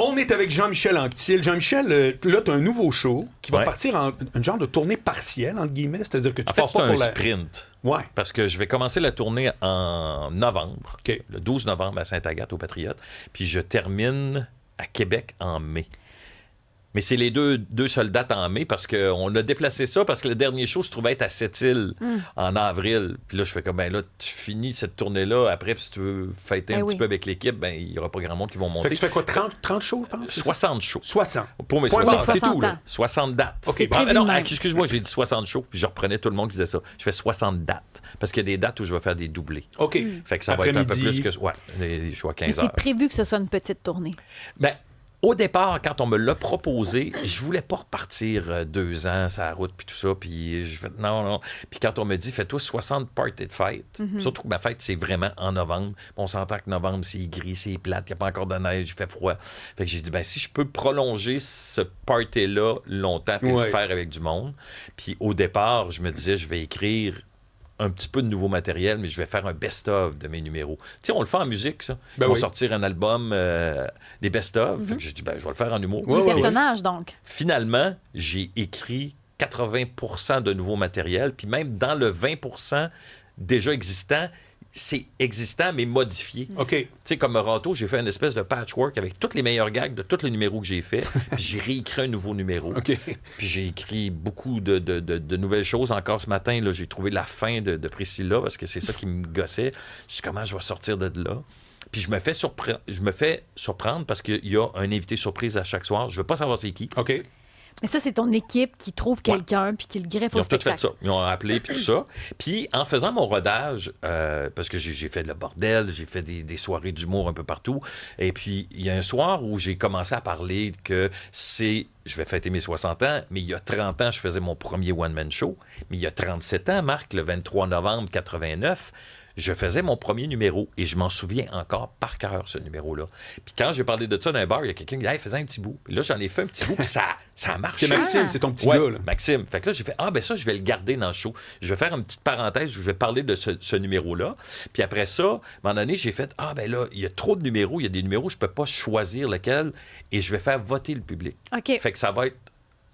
On est avec Jean-Michel Anctil. Jean-Michel, là, tu as un nouveau show qui va partir en une genre de tournée partielle, entre guillemets. C'est-à-dire que tu pars pas pour un sprint. Ouais. Parce que je vais commencer la tournée en novembre, le 12 novembre à Sainte-Agathe, au Patriote. Puis je termine à Québec en mai. Mais c'est les deux seules dates en mai parce qu'on a déplacé ça parce que le dernier show se trouvait être à Sept-Îles en avril. Puis là, je fais comme, ben là, tu finis cette tournée-là. Après, puis si tu veux fêter un petit peu avec l'équipe, ben il n'y aura pas grand monde qui vont monter. Fait que tu fais quoi, 30 shows, je pense? 60 shows. 60. Pour mes 60. C'est tout, là. 60 dates. OK. Non, excuse-moi, j'ai dit 60 shows. Puis je reprenais tout le monde qui disait ça. Je fais 60 dates. Parce qu'il y a des dates où je vais faire des doublés. OK. Fait que ça va être un peu plus que... Ouais, les shows à 15 heures. Mais c'est prévu que ce soit une petite tournée. Ben, au départ, quand on me l'a proposé, je voulais pas repartir 2 ans sur la route puis tout ça. Puis je fais non. Puis quand on me dit, fais-toi 60 parties de fête, surtout que ma fête, c'est vraiment en novembre. On s'entend que novembre, c'est gris, c'est plate, il n'y a pas encore de neige, il fait froid. Fait que j'ai dit, ben si je peux prolonger ce party-là longtemps puis le faire avec du monde. Puis au départ, je me disais, je vais écrire un petit peu de nouveau matériel, mais je vais faire un best-of de mes numéros. Tu sais, on le fait en musique, ça. Ils vont sortir un album, des best-of. Fait que j'ai dit, ben, je vais le faire en humour. Les personnages, donc. Finalement, j'ai écrit 80% de nouveau matériel, puis même dans le 20% déjà existant, c'est existant, mais modifié. OK. Tu sais, comme Rato, j'ai fait une espèce de patchwork avec toutes les meilleures gags de tous les numéros que j'ai fait, puis j'ai réécrit un nouveau numéro. OK. Puis j'ai écrit beaucoup de nouvelles choses. Encore ce matin, là, j'ai trouvé la fin de Priscilla, parce que c'est ça qui me gossait. Je dis, comment je vais sortir de là? Puis je me fais surprendre parce qu'il y a un invité surprise à chaque soir. Je veux pas savoir c'est qui. OK. Mais ça, c'est ton équipe qui trouve quelqu'un puis qui le greffe au spectacle. Ils ont tout fait ça. Ils ont appelé puis tout ça. Puis en faisant mon rodage, parce que j'ai fait le bordel, j'ai fait des soirées d'humour un peu partout. Et puis il y a un soir où j'ai commencé à parler que je vais fêter mes 60 ans, mais il y a 30 ans, je faisais mon premier one-man show. Mais il y a 37 ans, Marc, le 23 novembre 89, je faisais mon premier numéro et je m'en souviens encore par cœur, ce numéro-là. Puis quand j'ai parlé de ça dans un bar, il y a quelqu'un qui dit « Hey, faisais un petit bout. » Puis là, j'en ai fait un petit bout, puis ça a marché. C'est Maxime, c'est ton petit gars, là. Maxime. Fait que là, j'ai fait « Ah, ben ça, je vais le garder dans le show. Je vais faire une petite parenthèse où je vais parler de ce numéro-là. » Puis après ça, à un moment donné, j'ai fait « Ah, ben là, il y a trop de numéros. Il y a des numéros, je peux pas choisir lequel. Et je vais faire voter le public. OK. Fait que ça va être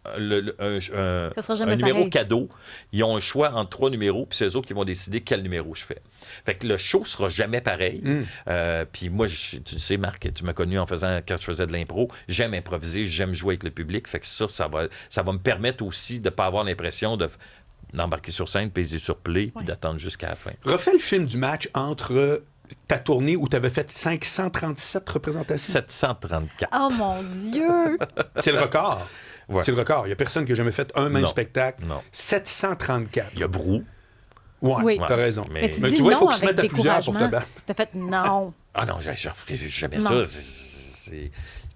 ça sera jamais un numéro pareil. cadeau. Ils ont un choix entre 3 numéros, puis c'est eux autres qui vont décider quel numéro je fais. Fait que le show sera jamais pareil. Puis moi, tu sais, Marc, tu m'as connu quand je faisais de l'impro. J'aime improviser, j'aime jouer avec le public. Fait que ça va me permettre aussi de ne pas avoir l'impression d'embarquer sur scène, peser sur play, puis d'attendre jusqu'à la fin. Refais le film du match entre ta tournée où tu avais fait 537 représentations. 734. Oh mon Dieu! C'est le record. Ouais. C'est le record. Il n'y a personne qui n'a jamais fait un même Non. spectacle. Non. 734. Il y a Brou. Ouais, Oui. t'as raison. Mais tu Mais dis tu vois, il non faut qu'ils se avec mettent à plusieurs pour te découragement. battre. T'as fait non. Ah non, je ne referai jamais Non. ça.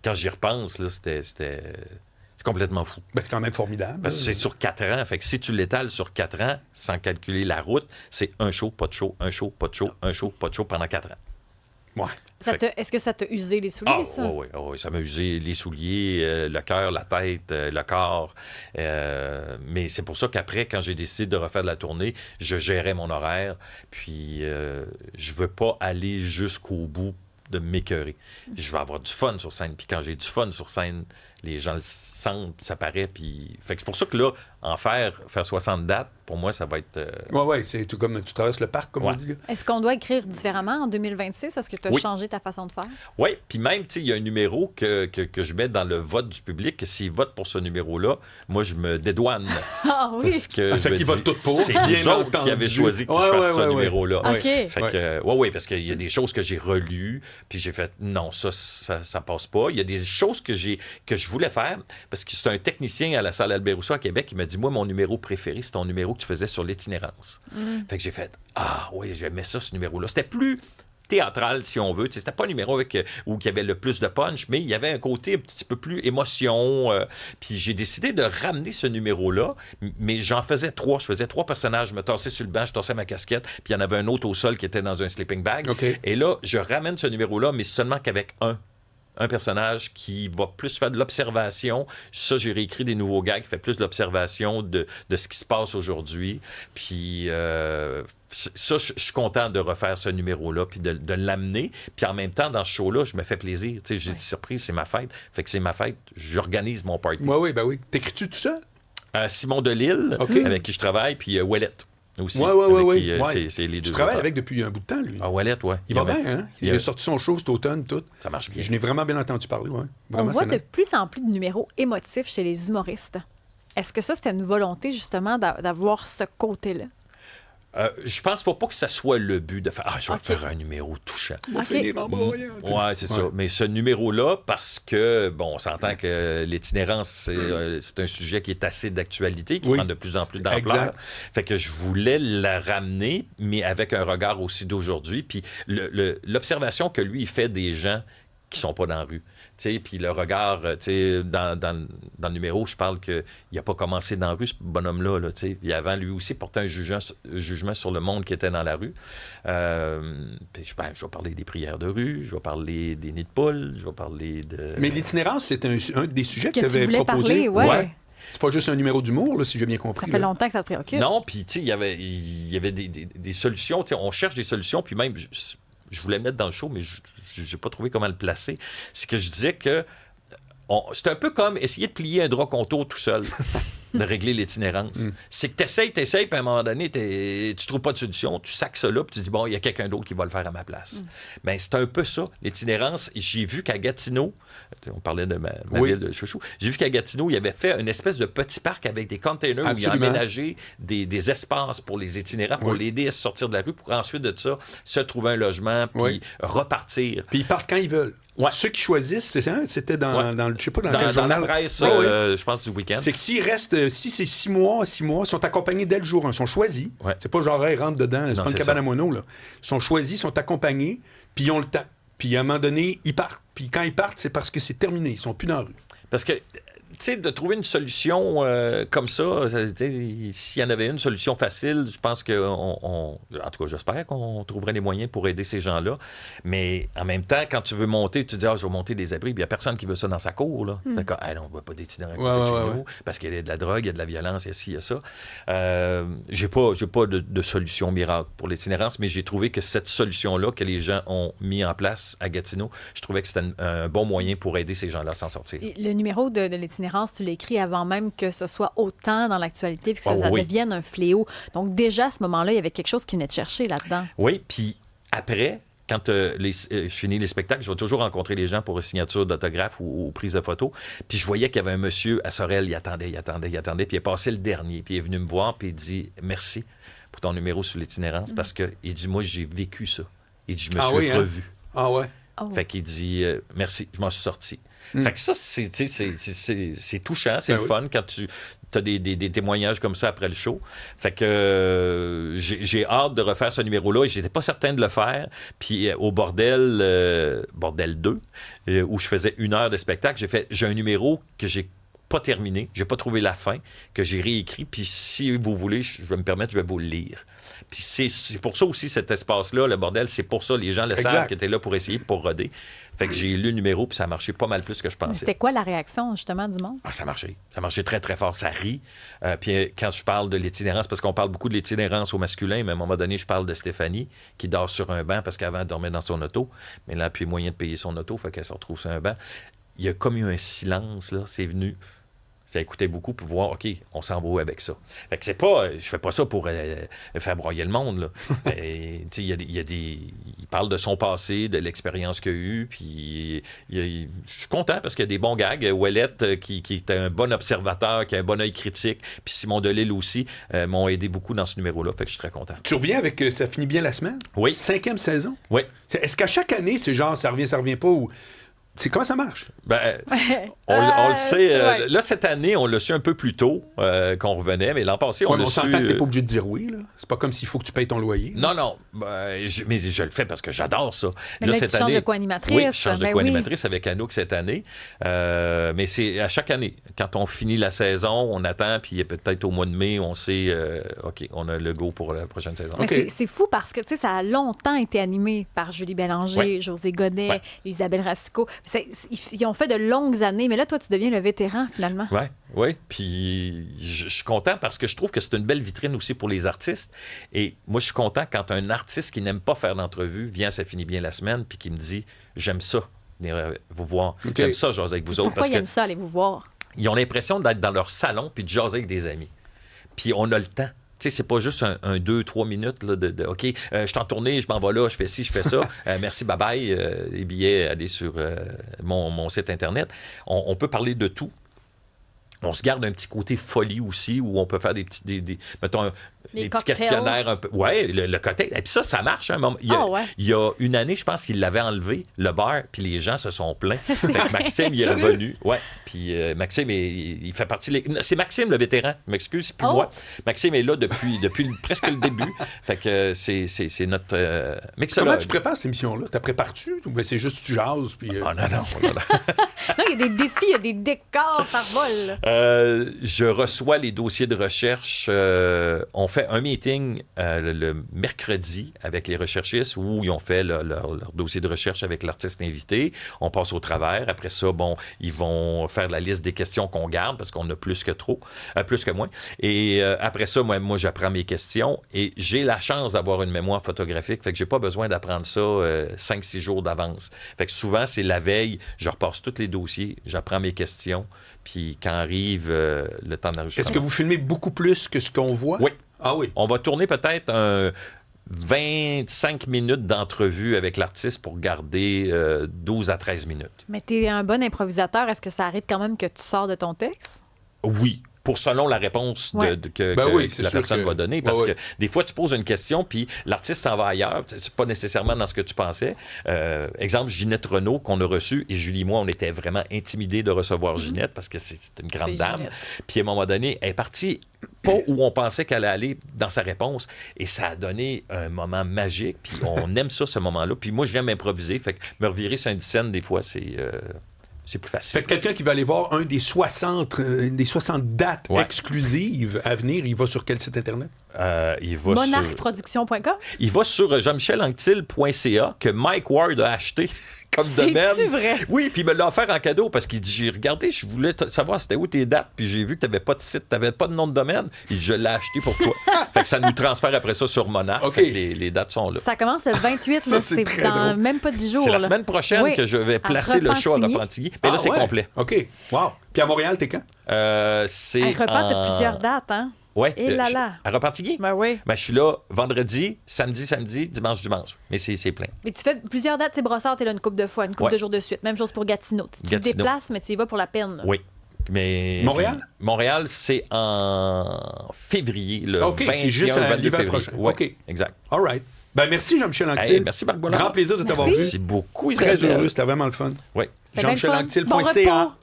Quand j'y repense, là, c'est complètement fou. Ben, c'est quand même formidable. Parce que c'est sur 4 ans. Fait que si tu l'étales sur 4 ans, sans calculer la route, c'est un show, pas de show, un show, pas de show, un show, pas de show pendant 4 ans. Ouais. Est-ce que ça t'a usé les souliers, ça? Oui, ça m'a usé les souliers, le cœur, la tête, le corps. Mais c'est pour ça qu'après, quand j'ai décidé de refaire de la tournée, je gérais mon horaire. Puis, je veux pas aller jusqu'au bout de m'écœurer. Je vais avoir du fun sur scène. Puis quand j'ai du fun sur scène, les gens le sentent, ça paraît. Puis... Fait que c'est pour ça que là, faire 60 dates, pour moi, ça va être... Oui, c'est tout comme tu traverses le parc, comme on dit. Là. Est-ce qu'on doit écrire différemment en 2026? Est-ce que tu as changé ta façon de faire? Oui, puis même, tu sais, il y a un numéro que je mets dans le vote du public, que s'ils votent pour ce numéro-là, moi, je me dédouane. Ah oui? Parce que fait qu'ils votent tout pour. c'est les autres qui avaient choisi que je fasse ce numéro-là. OK. Fait que, oui, parce qu'il y a des choses que j'ai relues, puis j'ai fait, non, ça passe pas. Il y a des choses que je voulais faire, parce que c'est un technicien à la salle Albert Rousseau à Québec qui m'a dit, moi, mon numéro préféré, c'est ton numéro que tu faisais sur l'itinérance. Fait que j'ai fait, ah oui, j'aimais ça, ce numéro-là. C'était plus théâtral, si on veut. Tu sais, c'était pas un numéro où il y avait le plus de punch, mais il y avait un côté un petit peu plus émotion. Puis j'ai décidé de ramener ce numéro-là, mais j'en faisais 3. Je faisais 3 personnages. Je me tassais sur le banc, je tassais ma casquette, puis il y en avait un autre au sol qui était dans un sleeping bag. Okay. Et là, je ramène ce numéro-là, mais seulement qu'avec un un personnage qui va plus faire de l'observation. Ça, j'ai réécrit des nouveaux gags qui fait plus de l'observation de ce qui se passe aujourd'hui. Puis ça, je suis content de refaire ce numéro-là puis de l'amener. Puis en même temps, dans ce show-là, je me fais plaisir. Tu sais, j'ai dit surprise, c'est ma fête. Fait que c'est ma fête, j'organise mon party. Oui, ben oui. T'écris-tu tout seul? Simon Delisle, avec qui je travaille, puis Ouellette. Aussi. Oui. C'est les deux. Tu travailles avec depuis un bout de temps, lui. Ah, Ouellette, oui. Il va bien, hein? Il a sorti son show cet automne, tout. Ça marche bien. Je n'ai vraiment bien entendu parler, oui. On voit de plus en plus de numéros émotifs chez les humoristes. Est-ce que ça, c'était une volonté, justement, d'avoir ce côté-là? Je pense qu'il ne faut pas que ça soit le but de faire « Ah, je vais faire un numéro touchant. » Oui, c'est ça. Mais ce numéro-là, parce que, bon, on s'entend que l'itinérance, c'est un sujet qui est assez d'actualité, qui prend de plus en plus d'ampleur. Fait que je voulais la ramener, mais avec un regard aussi d'aujourd'hui. Puis l'observation que lui, il fait des gens qui sont pas dans la rue. Puis le regard, dans le numéro, je parle qu'il n'a pas commencé dans la rue, ce bonhomme-là. Là, puis avant, lui aussi, portait un jugement sur le monde qui était dans la rue. Puis je vais parler des prières de rue, je vais parler des nids de poules, je vais parler de... Mais l'itinérance, c'est un des sujets que tu avais voulais proposé. Parler, ouais. C'est pas juste un numéro d'humour, là, si j'ai bien compris. Ça fait longtemps que ça te préoccupe. Non, puis il y avait des solutions. On cherche des solutions, puis même... Je voulais mettre dans le show, mais je n'ai pas trouvé comment le placer. C'est que je disais que c'est un peu comme essayer de plier un drap contour tout seul, de régler l'itinérance. C'est que t'essayes, puis à un moment donné, tu trouves pas de solution, tu sacs ça là, puis tu dis, bon, il y a quelqu'un d'autre qui va le faire à ma place. Bien, c'est un peu ça, l'itinérance. J'ai vu qu'à Gatineau, on parlait de ma ville de chouchou, j'ai vu qu'à Gatineau, il avait fait une espèce de petit parc avec des containers où il a aménagé des espaces pour les itinérants, pour l'aider à sortir de la rue, pour ensuite de ça, se trouver un logement, puis repartir. Puis ils partent quand ils veulent. Ouais. Ceux qui choisissent, c'était dans le, je sais pas dans quel journal. Dans la presse, je pense, du week-end. C'est que s'ils restent, si c'est 6 mois, ils sont accompagnés dès le jour 1. Ils sont choisis. Ouais. C'est pas genre, ils rentrent dedans, c'est pas une cabane à mono, là. Ils sont choisis, ils sont accompagnés, puis ils ont le temps. Puis à un moment donné, ils partent. Puis quand ils partent, c'est parce que c'est terminé. Ils sont plus dans la rue. Parce que... Tu sais, de trouver une solution comme ça, s'il y en avait une solution facile, je pense que, en tout cas, j'espère qu'on trouverait les moyens pour aider ces gens-là. Mais en même temps, quand tu veux monter, tu dis, je vais monter des abris, puis il n'y a personne qui veut ça dans sa cour. Là. Fait que, non, on ne va pas d'itinérants chez nous, parce qu'il y a de la drogue, il y a de la violence, il y a ci, il y a ça. J'ai pas de solution miracle pour l'itinérance, mais j'ai trouvé que cette solution-là que les gens ont mis en place à Gatineau, je trouvais que c'était un bon moyen pour aider ces gens-là à s'en sortir. Et le numéro de l'itinérance, tu l'écris avant même que ce soit autant dans l'actualité puis que ça devienne un fléau. Donc déjà, à ce moment-là, il y avait quelque chose qui venait de chercher là-dedans. Oui, puis après, quand je finis les spectacles, je vais toujours rencontrer les gens pour une signature d'autographe ou prise de photo. Puis je voyais qu'il y avait un monsieur à Sorel, il attendait, puis il est passé le dernier, puis il est venu me voir, puis il dit « Merci pour ton numéro sur l'itinérance parce que, il dit, moi, j'ai vécu ça. Il dit, je me suis revu. Ah ouais? Fait qu'il dit « Merci, je m'en suis sorti. » Fait que ça, c'est touchant, c'est le fun quand tu as des témoignages comme ça après le show. Fait que j'ai hâte de refaire ce numéro-là et j'étais pas certain de le faire. Puis au Bordel 2, où je faisais 1 heure de spectacle, j'ai un numéro que j'ai pas terminé, j'ai pas trouvé la fin, que j'ai réécrit. Puis si vous voulez, je vais me permettre, je vais vous le lire. Puis c'est pour ça aussi, cet espace-là, le Bordel, c'est pour ça, les gens le savent, qui étaient là pour essayer, pour roder. Fait que j'ai lu le numéro, puis ça a marché pas mal plus que je pensais. C'était quoi la réaction, justement, du monde? Ça marchait. Ça marchait très, très fort. Ça rit. Puis quand je parle de l'itinérance, parce qu'on parle beaucoup de l'itinérance au masculin, mais à un moment donné, je parle de Stéphanie, qui dort sur un banc parce qu'avant, elle dormait dans son auto. Mais là, puis moyen de payer son auto, fait qu'elle se retrouve sur un banc. Il y a comme eu un silence, là. C'est venu. Ça écoutait beaucoup pour voir, OK, on s'en va avec ça. Fait que c'est pas... Je fais pas ça pour faire broyer le monde, là. Il parle de son passé, de l'expérience qu'il a eue, puis je suis content parce qu'il y a des bons gags. Ouellette, qui était un bon observateur, qui a un bon œil critique, puis Simon Delisle aussi, m'ont aidé beaucoup dans ce numéro-là. Fait que je suis très content. Tu reviens avec Ça finit bien la semaine? Oui. 5e saison? Oui. Est-ce qu'à chaque année, c'est genre, ça revient pas, ou... Comment ça marche? Ben, on le sait. Là, cette année, on l'a su un peu plus tôt qu'on revenait, mais l'an passé, on l'a su... On s'entend que t'es pas obligé de dire oui, là. C'est pas comme s'il faut que tu payes ton loyer. Non. Mais je le fais parce que j'adore ça. Mais là, cette année, changes de co-animatrice. Oui, je change de co-animatrice avec Anouk cette année. Mais c'est à chaque année. Quand on finit la saison, on attend, puis peut-être au mois de mai, on sait, OK, on a le go pour la prochaine saison. Mais c'est fou parce que, tu sais, ça a longtemps été animé par Julie Bélanger, José Godet, Isabelle Racicot. Ils ont fait de longues années, mais là, toi, tu deviens le vétéran, finalement. Oui. Puis je suis content parce que je trouve que c'est une belle vitrine aussi pour les artistes. Et moi, je suis content quand un artiste qui n'aime pas faire d'entrevue vient, ça finit bien la semaine, puis qui me dit « J'aime ça, venir vous voir. J'aime ça, jaser avec vous autres. » Pourquoi ils aiment ça, aller vous voir? Ils ont l'impression d'être dans leur salon puis de jaser avec des amis. Puis on a le temps. Tu sais, c'est pas juste un 2-3 minutes là, de OK, je suis en tournée, je m'en vais là, je fais ci, je fais ça. Merci, bye-bye. Les billets, allez sur mon site Internet. On peut parler de tout. On se garde un petit côté folie aussi, où on peut faire des petits, mettons, des petits questionnaires un peu. Oui, le cocktail. Et puis ça marche. Hein, il y a une année, je pense qu'il l'avait enlevé, le bar, puis les gens se sont plaints. Fait que Maxime, il est revenu. Oui, puis Maxime, il fait partie... C'est Maxime, le vétéran. Je m'excuse, c'est plus moi. Maxime est là depuis presque le début. Fait que c'est notre mixologue. Comment tu prépares cette émission-là? T'as prépares-tu? Ou bien c'est juste tu jases? Puis, non. Non, il y a des défis, il y a des décors, ça vole. Je reçois les dossiers de recherche. On fait un meeting le mercredi avec les recherchistes où ils ont fait leur dossier de recherche avec l'artiste invité. On passe au travers. Après ça, ils vont faire la liste des questions qu'on garde parce qu'on a plus que moins. Et après ça, moi, j'apprends mes questions et j'ai la chance d'avoir une mémoire photographique. Fait que j'ai pas besoin d'apprendre ça 5-6 jours d'avance. Fait que souvent, c'est la veille, je repasse tous les dossiers, j'apprends mes questions. Puis quand arrive le temps d'enregistrement... Est-ce que vous filmez beaucoup plus que ce qu'on voit? Oui. Ah oui? On va tourner peut-être 25 minutes d'entrevue avec l'artiste pour garder 12 à 13 minutes. Mais tu es un bon improvisateur. Est-ce que ça arrive quand même que tu sors de ton texte? Oui. Selon la réponse que la personne va donner. Parce que des fois, tu poses une question, puis l'artiste s'en va ailleurs. C'est pas nécessairement dans ce que tu pensais. Exemple, Ginette Renault, qu'on a reçue, et Julie et moi, on était vraiment intimidés de recevoir Ginette, parce que c'est une grande dame. Ginette. Puis à un moment donné, elle est partie pas où on pensait qu'elle allait aller dans sa réponse. Et ça a donné un moment magique. Puis on aime ça, ce moment-là. Puis moi, je viens m'improviser. Fait que me revirer sur une scène, des fois, c'est plus facile. Fait que quelqu'un qui va aller voir une des 60 dates exclusives à venir, il va sur quel site Internet? Il va monarchproduction.com? Il va sur jeanmichelanctil.ca que Mike Ward a acheté comme domaine. C'est-tu vrai? Oui, puis il me l'a offert en cadeau parce qu'il dit, j'ai regardé, je voulais savoir c'était où tes dates, puis j'ai vu que tu n'avais pas de site, tu n'avais pas de nom de domaine, et je l'ai acheté pour toi. Fait que ça nous transfère après ça sur Monarch. Fait que les dates sont là. Ça commence le 28, là, c'est dans même pas 10 jours. C'est la semaine prochaine que je vais placer le show à Repentigny. Mais là, c'est complet. OK. Wow. Puis à Montréal, t'es quand? C'est t'as plusieurs dates, hein? Oui. Et là là. À Repentigny? Ben oui. Ben, je suis là vendredi, samedi, dimanche. Mais c'est plein. Mais tu fais plusieurs dates. C'est Brossard, t'es là une couple de fois, une couple de jours de suite. Même chose pour Gatineau. Tu te déplaces, mais tu y vas pour la peine. Là. Oui. Mais Montréal, c'est en février, le 21 c'est juste le 22 février. Prochain. Ouais, OK. Exact. All right. Ben merci Jean-Michel Anctil. Merci Marc Boilard. Grand plaisir de t'avoir vu. Merci beaucoup, Isabelle. Très heureux, c'était vraiment le fun. Oui. jeanmichelanctil.ca.